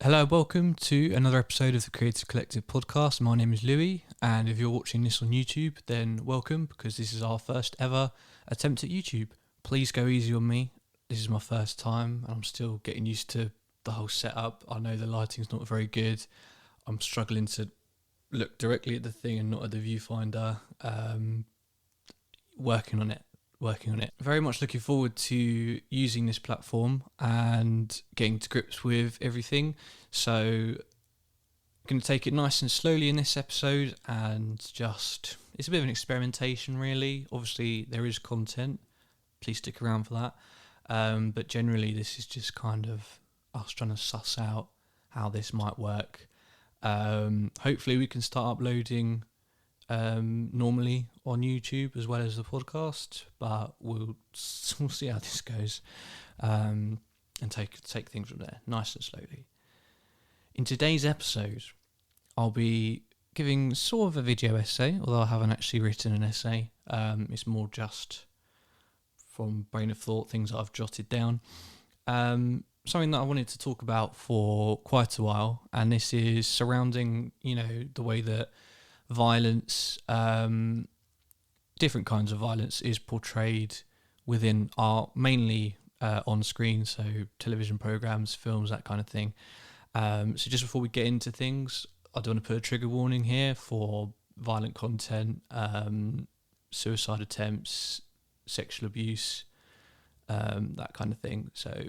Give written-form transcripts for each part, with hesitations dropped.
Hello, welcome to another episode of the Creative Collective podcast. My name is Louis, and if you're watching this on YouTube, then welcome, because this is our first ever attempt at YouTube. Please go easy on me. This is my first time, and I'm still getting used to the whole setup. I know the lighting's not very good. I'm struggling to look directly at the thing and not at the viewfinder. Working on it. Very much looking forward to using this platform and getting to grips with everything. So I'm going to take it nice and slowly in this episode, and it's a bit of an experimentation really. Obviously there is content, please stick around for that. But generally this is just kind of us trying to suss out how this might work. Hopefully we can start uploading normally on YouTube as well as the podcast, but we'll see how this goes, and take things from there nice and slowly. In today's episode, I'll be giving sort of a video essay, although I haven't actually written an essay. It's more just from brain of thought, things that I've jotted down. Something that I wanted to talk about for quite a while, and this is surrounding, the way that violence, different kinds of violence, is portrayed within art, mainly on screen, so television programs, films, that kind of thing. So just before we get into things, I do want to put a trigger warning here for violent content, suicide attempts, sexual abuse, that kind of thing. So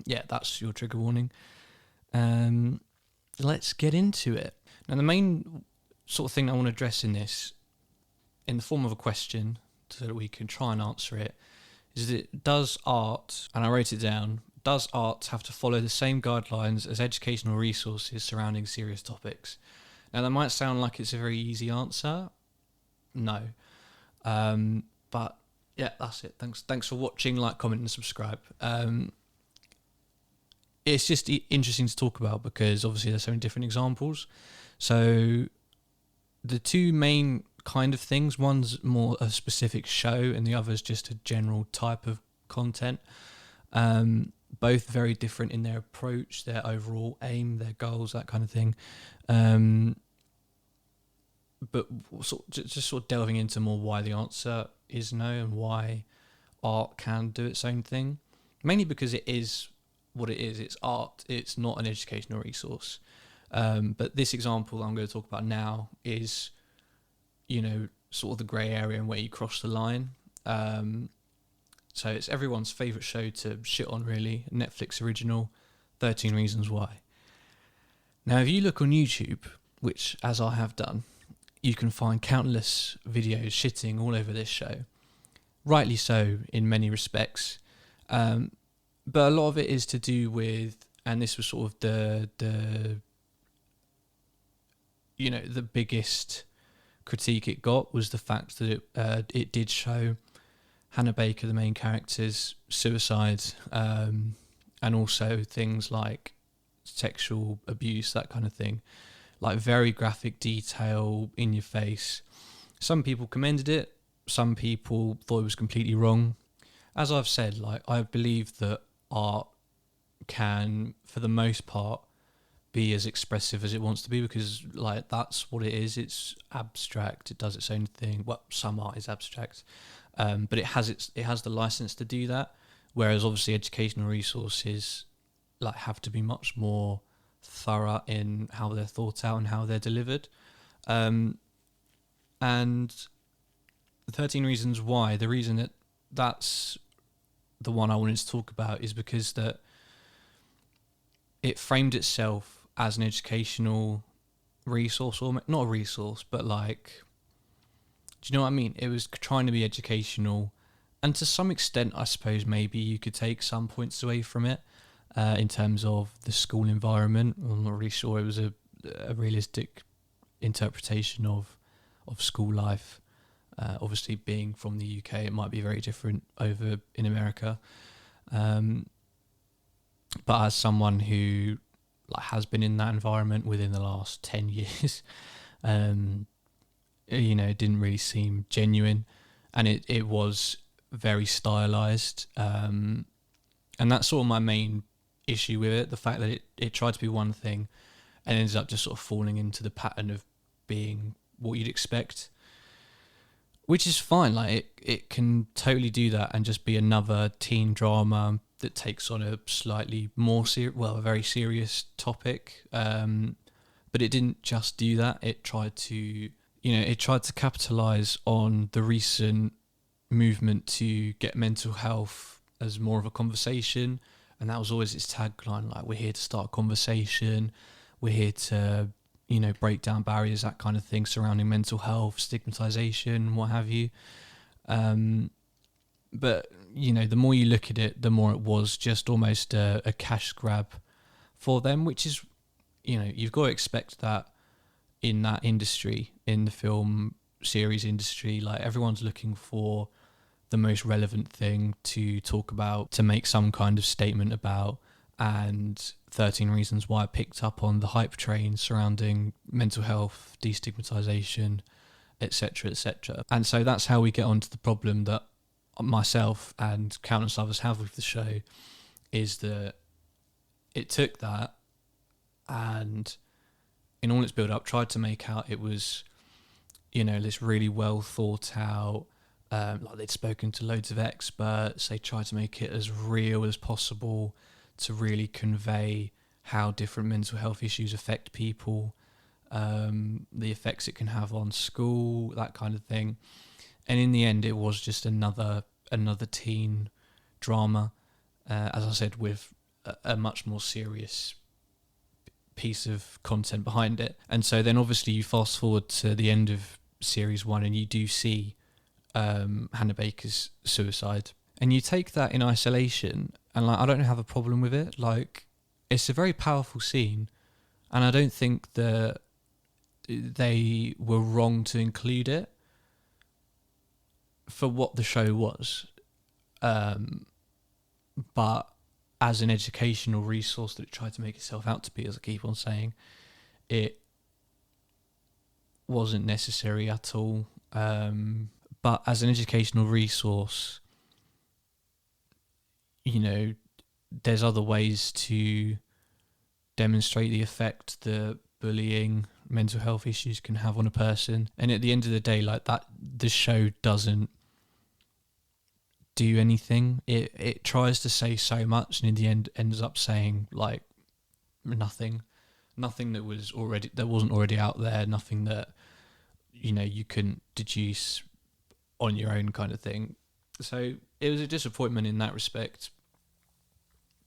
yeah, that's your trigger warning. Let's get into it. Now, the main sort of thing I want to address in this, in the form of a question, so that we can try and answer it, is that does art, and I wrote it down, does art have to follow the same guidelines as educational resources surrounding serious topics? Now, that might sound like it's a very easy answer. No. But yeah, that's it. Thanks for watching, like, comment and subscribe. It's just interesting to talk about because obviously there's so many different examples. So the two main kind of things, one's more a specific show and the other's just a general type of content. Both very different in their approach, their overall aim, their goals, that kind of thing. But just sort of delving into more why the answer is no, and why art can do its own thing. Mainly because it is what it is. It's art. It's not an educational resource. But this example I'm going to talk about now is, sort of the grey area and where you cross the line. So it's everyone's favourite show to shit on, really. Netflix original, 13 Reasons Why. Now, if you look on YouTube, which, as I have done, you can find countless videos shitting all over this show. Rightly so, in many respects. But a lot of it is to do with, and this was sort of the biggest critique it got, was the fact that it did show Hannah Baker, the main character's suicide, and also things like sexual abuse, that kind of thing, like very graphic detail, in your face. Some people commended it, some people thought it was completely wrong. As I've said, I believe that art can, for the most part, be as expressive as it wants to be, because that's what it is. It's abstract, it does its own thing. Well, some art is abstract, but it has the license to do that, whereas obviously educational resources have to be much more thorough in how they're thought out and how they're delivered. And 13 Reasons Why, the reason that's the one I wanted to talk about is because that it framed itself as an educational resource, or not a resource, but do you know what I mean? It was trying to be educational, and to some extent, I suppose maybe you could take some points away from it in terms of the school environment. I'm not really sure it was a realistic interpretation of school life. Obviously, being from the UK, it might be very different over in America. But as someone who has been in that environment within the last 10 years, it didn't really seem genuine, and it was very stylized. And that's sort of my main issue with it. The fact that it tried to be one thing and ends up just sort of falling into the pattern of being what you'd expect, which is fine. Like it can totally do that and just be another teen drama that takes on a slightly more a very serious topic. But it didn't just do that. It tried to capitalize on the recent movement to get mental health as more of a conversation, and that was always its tagline, like, we're here to start a conversation, we're here to break down barriers, that kind of thing, surrounding mental health, stigmatization, what have you. But the more you look at it, the more it was just almost a cash grab for them, which is, you've got to expect that in that industry, in the film series industry. Like, everyone's looking for the most relevant thing to talk about, to make some kind of statement about. And 13 Reasons Why picked up on the hype train surrounding mental health, destigmatization, etc., etc. And so that's how we get onto the problem that myself and countless others have with the show, is that it took that and, in all its build up, tried to make out it was, this really well thought out, like they'd spoken to loads of experts, they tried to make it as real as possible to really convey how different mental health issues affect people, the effects it can have on school, that kind of thing. And in the end, it was just another teen drama, as I said, with a much more serious piece of content behind it. And so then obviously you fast forward to the end of series 1 and you do see Hannah Baker's suicide, and you take that in isolation, and like, I don't have a problem with it. Like, it's a very powerful scene, and I don't think that they were wrong to include it for what the show was. But as an educational resource that it tried to make itself out to be, as I keep on saying, it wasn't necessary at all. But as an educational resource, there's other ways to demonstrate the effect that bullying, mental health issues can have on a person. And at the end of the day, like, that, the show doesn't do anything. It tries to say so much, and in the end ends up saying like nothing that wasn't already out there, nothing that you couldn't deduce on your own, kind of thing. So it was a disappointment in that respect.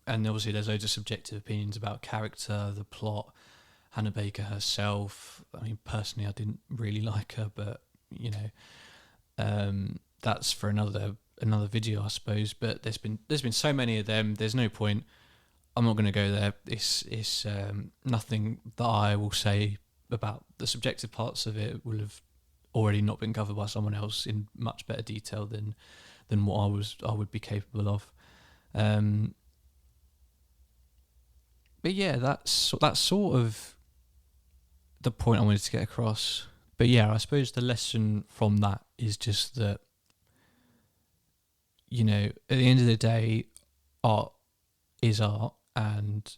And obviously there's loads of subjective opinions about character, the plot, Hannah Baker herself. I mean, personally, I didn't really like her, but that's for another video, I suppose. But there's been so many of them. There's no point. I'm not going to go there. It's nothing that I will say about the subjective parts of it will have already not been covered by someone else in much better detail than what I would be capable of. But yeah, that's sort of the point I wanted to get across. But yeah, I suppose the lesson from that is just that, at the end of the day, art is art and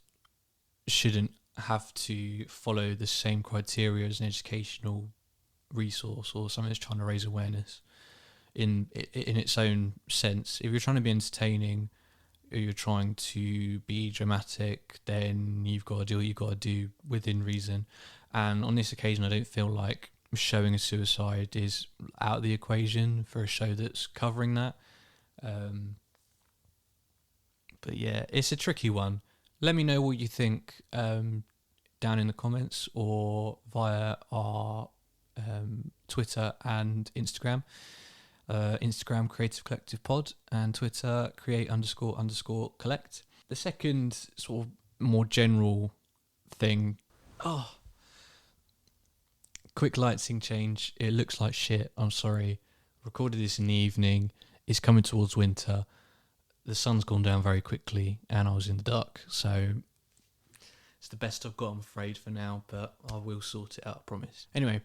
shouldn't have to follow the same criteria as an educational resource or something that's trying to raise awareness in its own sense. If you're trying to be entertaining, or you're trying to be dramatic, then you've got to do what you've got to do within reason. And on this occasion, I don't feel like showing a suicide is out of the equation for a show that's covering that. But yeah, it's a tricky one. Let me know what you think down in the comments or via our Twitter and Instagram. Instagram Creative Collective Pod and Twitter create__collect. The second sort of more general thing. Quick lighting change. It looks like shit. I'm sorry. Recorded this in the evening. It's coming towards winter. The sun's gone down very quickly and I was in the dark. So it's the best I've got, I'm afraid, for now, but I will sort it out, I promise. Anyway,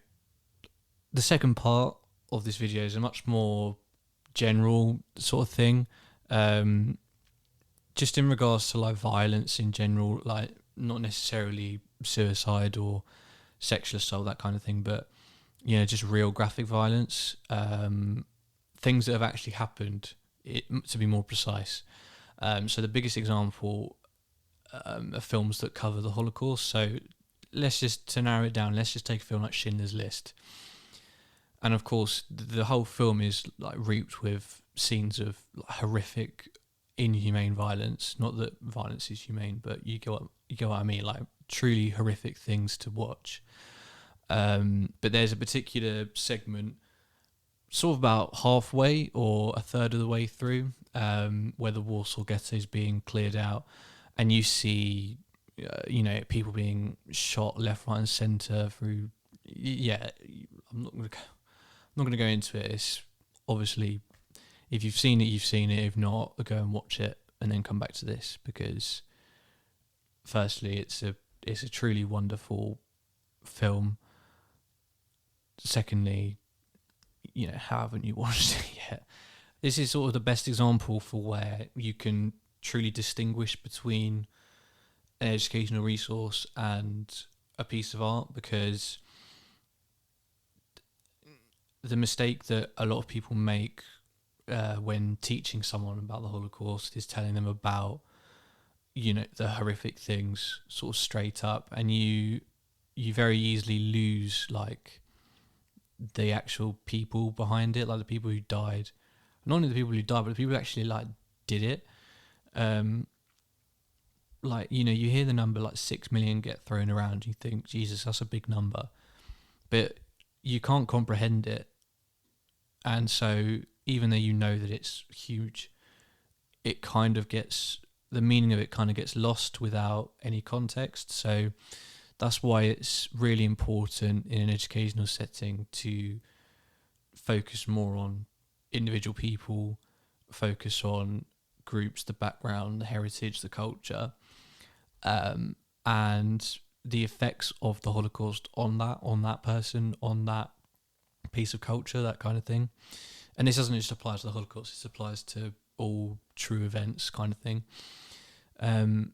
the second part of this video is a much more general sort of thing. just in regards to like violence in general, like not necessarily suicide or sexual assault, that kind of thing, but just real graphic violence, things that have actually happened, to be more precise. So the biggest example of films that cover the Holocaust. So to narrow it down, let's just take a film like Schindler's List. And of course, the whole film is like reaped with scenes of like, horrific, inhumane violence. Not that violence is humane, but you get what I mean. Like truly horrific things to watch. But there's a particular segment, sort of about halfway or a third of the way through, where the Warsaw Ghetto is being cleared out, and you see, people being shot left, right, and centre through. Yeah, I'm not going to go into it. It's obviously, if you've seen it, you've seen it. If not, go and watch it and then come back to this, because firstly, it's a truly wonderful film. Secondly, how haven't you watched it yet? This is sort of the best example for where you can truly distinguish between an educational resource and a piece of art, because the mistake that a lot of people make when teaching someone about the Holocaust is telling them about, the horrific things sort of straight up, and you very easily lose like the actual people behind it, like the people who died. Not only the people who died, but the people who actually like did it. Like, you hear the number like 6 million get thrown around, you think, Jesus, that's a big number, but you can't comprehend it. And so even though you know that it's huge, it kind of gets, the meaning of it kind of gets lost without any context. So that's why it's really important in an educational setting to focus more on individual people, focus on groups, the background, the heritage, the culture, and the effects of the Holocaust on that person, on that piece of culture, that kind of thing. And this doesn't just apply to the Holocaust, this applies to all true events, kind of thing. And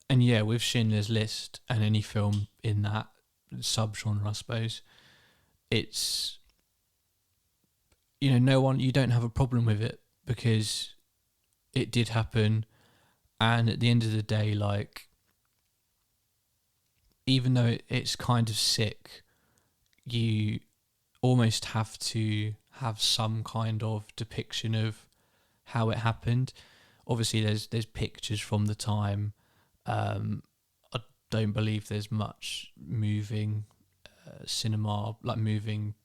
yeah, with Schindler's List and any film in that subgenre, I suppose, it's, you don't have a problem with it, because it did happen. And at the end of the day, like, even though it's kind of sick, you almost have to have some kind of depiction of how it happened. Obviously, there's pictures from the time. I don't believe there's much moving cinema, like moving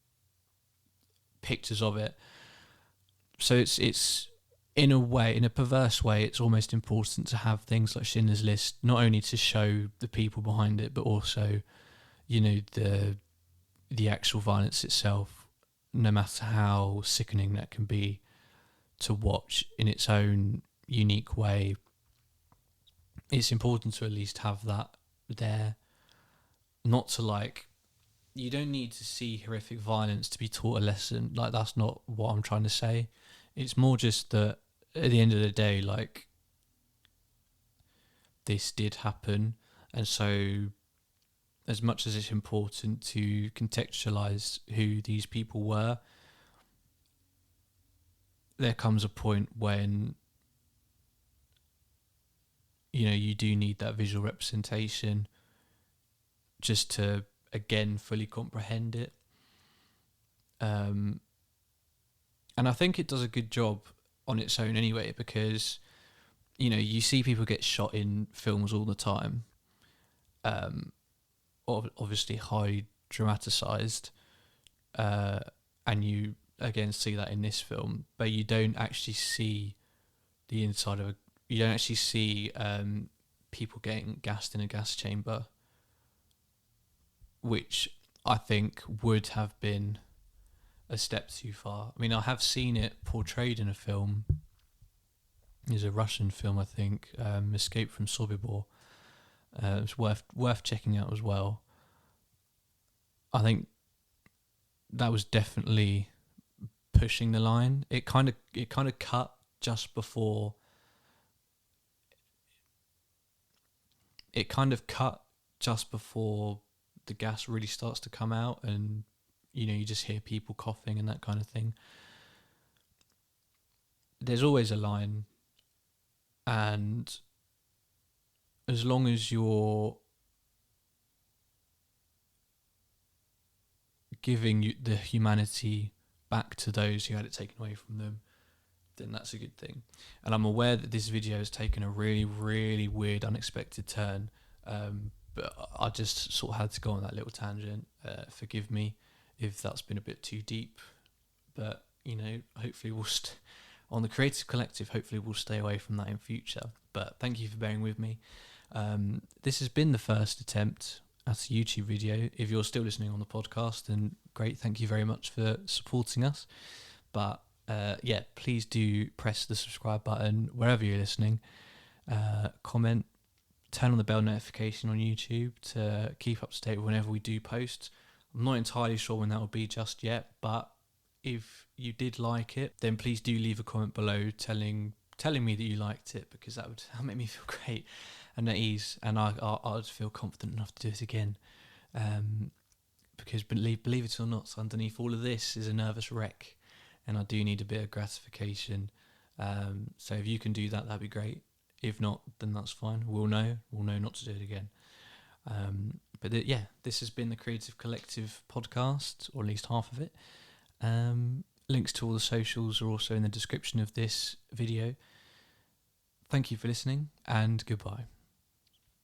pictures of it. So it's in a way, in a perverse way, it's almost important to have things like Schindler's List, not only to show the people behind it, but also, the actual violence itself, no matter how sickening that can be to watch in its own unique way. It's important to at least have that there. Not to like, you don't need to see horrific violence to be taught a lesson. Like, that's not what I'm trying to say. It's more just that at the end of the day, like, this did happen. And so as much as it's important to contextualize who these people were, there comes a point when, you do need that visual representation just to, again, fully comprehend it. And I think it does a good job on its own anyway, because, you see people get shot in films all the time. Obviously highly dramatised. And you, again, see that in this film, but you don't actually see the inside of you don't actually see people getting gassed in a gas chamber, which I think would have been a step too far. I mean, I have seen it portrayed in a film. It's a Russian film, I think, Escape from Sobibor. It's worth checking out as well. I think that was definitely pushing the line. It kind of cut just before it kind of cut, just before the gas really starts to come out, and you just hear people coughing and that kind of thing. There's always a line, and as long as you're giving the humanity back to those who had it taken away from them, then that's a good thing. And I'm aware that this video has taken a really, really weird, unexpected turn, but I just sort of had to go on that little tangent. Forgive me if that's been a bit too deep, but hopefully on the Creative Collective, hopefully we'll stay away from that in future. But thank you for bearing with me. This has been the first attempt at a YouTube video. If you're still listening on the podcast, then great, thank you very much for supporting us. But please do press the subscribe button wherever you're listening. Comment, turn on the bell notification on YouTube to keep up to date whenever we do post. I'm not entirely sure when that will be just yet, but if you did like it, then please do leave a comment below telling me that you liked it, because that would make me feel great and at ease, and I'd feel confident enough to do it again. Because believe it or not, underneath all of this is a nervous wreck, and I do need a bit of gratification. So if you can do that, that'd be great. If not, then that's fine. We'll know not to do it again. This has been the Creative Collective podcast, or at least half of it. Links to all the socials are also in the description of this video. Thank you for listening, and goodbye.